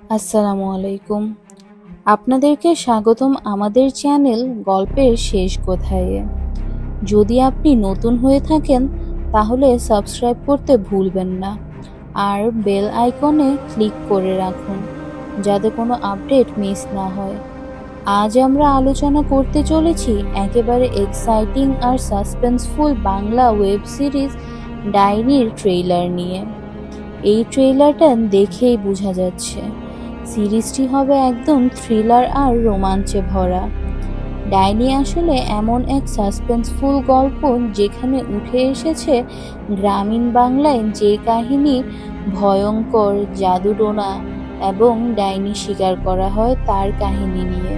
আসসালামু আলাইকুম। আপনাদেরকে স্বাগতম আমাদের চ্যানেল গল্পের শেষ কোথায়। যদি আপনি নতুন হয়ে থাকেন তাহলে সাবস্ক্রাইব করতে ভুলবেন না আর বেল আইকনে ক্লিক করে রাখুন যাতে কোনো আপডেট মিস না হয়। আজ আমরা আলোচনা করতে চলেছি একেবারে এক্সাইটিং আর সাসপেন্সফুল বাংলা ওয়েব সিরিজ ডাইনির ট্রেইলার নিয়ে। এই ট্রেইলারটা দেখেই বোঝা যাচ্ছে সিরিজটি হবে একদম থ্রিলার আর রোমাঞ্চে ভরা। ডাইনি আসলে এমন এক সাসপেন্সফুল গল্প যেখানে উঠে এসেছে গ্রামীণ বাংলায় যে কাহিনী ভয়ঙ্কর জাদুটোনা এবং ডাইনি শিকার করা হয় তার কাহিনী নিয়ে।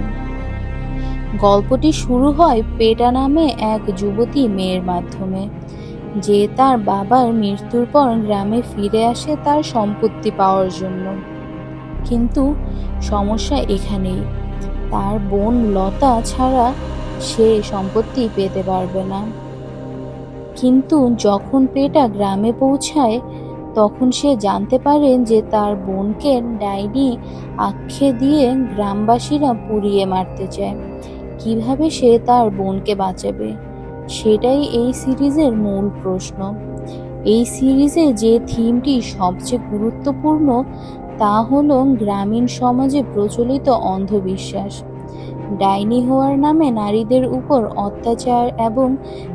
গল্পটি শুরু হয় পেটা নামে এক যুবতী মেয়ের মাধ্যমে, যে তার বাবার মৃত্যুর পর গ্রামে ফিরে আসে তার সম্পত্তি পাওয়ার জন্য। কিন্তু সমস্যা এখানেই, তার বোন লতা ছাড়া সে সম্পত্তি পেতে পারবে না। কিন্তু যখন পেটা গ্রামে পৌঁছায় তখন সে জানতে পারে যে তার বোনকে ডাইনি আখ্যে দিয়ে গ্রামবাসীরা পুড়িয়ে মারতে চায়। কিভাবে সে তার বোনকে বাঁচাবে, সেটাই এই সিরিজের মূল প্রশ্ন। এই সিরিজে যে থিমটি সবচেয়ে গুরুত্বপূর্ণ তা হলো গ্রামীণ সমাজে প্রচলিত অন্ধবিশ্বাস। ডাইনি হওয়ার নামে নারীদের উপর অত্যাচার এবং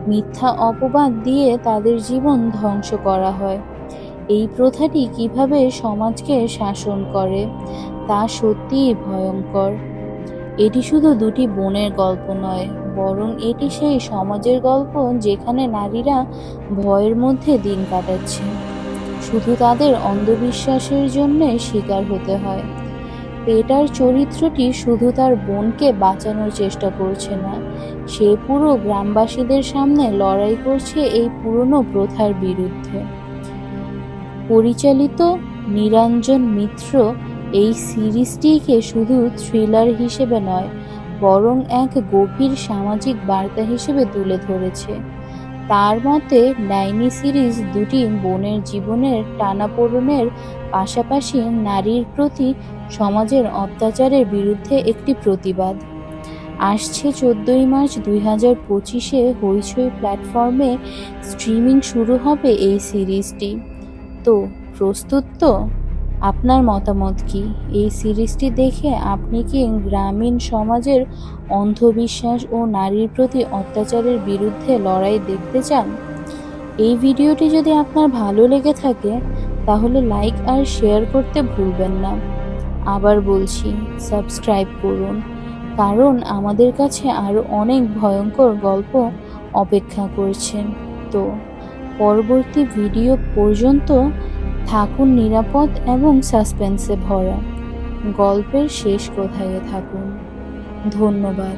মিথ্যা অপবাদ দিয়ে তাদের জীবন ধ্বংস করা হয়। এই প্রথাটি কিভাবে সমাজকে শাসন করে তা সত্যিই ভয়ঙ্কর। এটি শুধু দুটি বোনের গল্প নয়, বরং এটি সেই সমাজের গল্প যেখানে নারীরা ভয়ের মধ্যে দিন কাটাচ্ছে, শুধু তাদের অন্ধবিশ্বাসের জন্য শিকার হতে হয়। পেটার চরিত্রটি শুধু তার বোনকে বাঁচানোর চেষ্টা করছে না, সে পুরো গ্রামবাসীদের সামনে লড়াই করছে এই পুরনো প্রথার বিরুদ্ধে। পরিচালিত নিরঞ্জন মিত্র এই সিরিজটিকে শুধু থ্রিলার হিসেবে নয়, বরং এক গভীর সামাজিক বার্তা হিসেবে তুলে ধরেছে। তার মতে ডাইনি সিরিজ দুটি বোনের জীবনের টানাপোড়েনের পাশাপাশি নারীর প্রতি সমাজের অত্যাচারের বিরুদ্ধে একটি প্রতিবাদ। আসছে 14ই মার্চ 2025-এ হইচই প্ল্যাটফর্মে স্ট্রিমিং শুরু হবে এই সিরিজটি। তো প্রস্তুত তো? আপনার মতামত কি? এই সিরিজটি দেখে আপনি কি গ্রামীণ সমাজের অন্ধবিশ্বাস ও নারীর প্রতি অত্যাচারের বিরুদ্ধে লড়াই দেখতে চান? এই ভিডিওটি যদি আপনার ভালো লেগে থাকে তাহলে লাইক আর শেয়ার করতে ভুলবেন না। আবার বলছি, সাবস্ক্রাইব করুন, কারণ আমাদের কাছে আরও অনেক ভয়ঙ্কর গল্প অপেক্ষা করছে। তো পরবর্তী ভিডিও পর্যন্ত থাকুন নিরাপদ এবং সাসপেন্সে ভরা। গল্পের শেষ কোথায় থাকুন। ধন্যবাদ।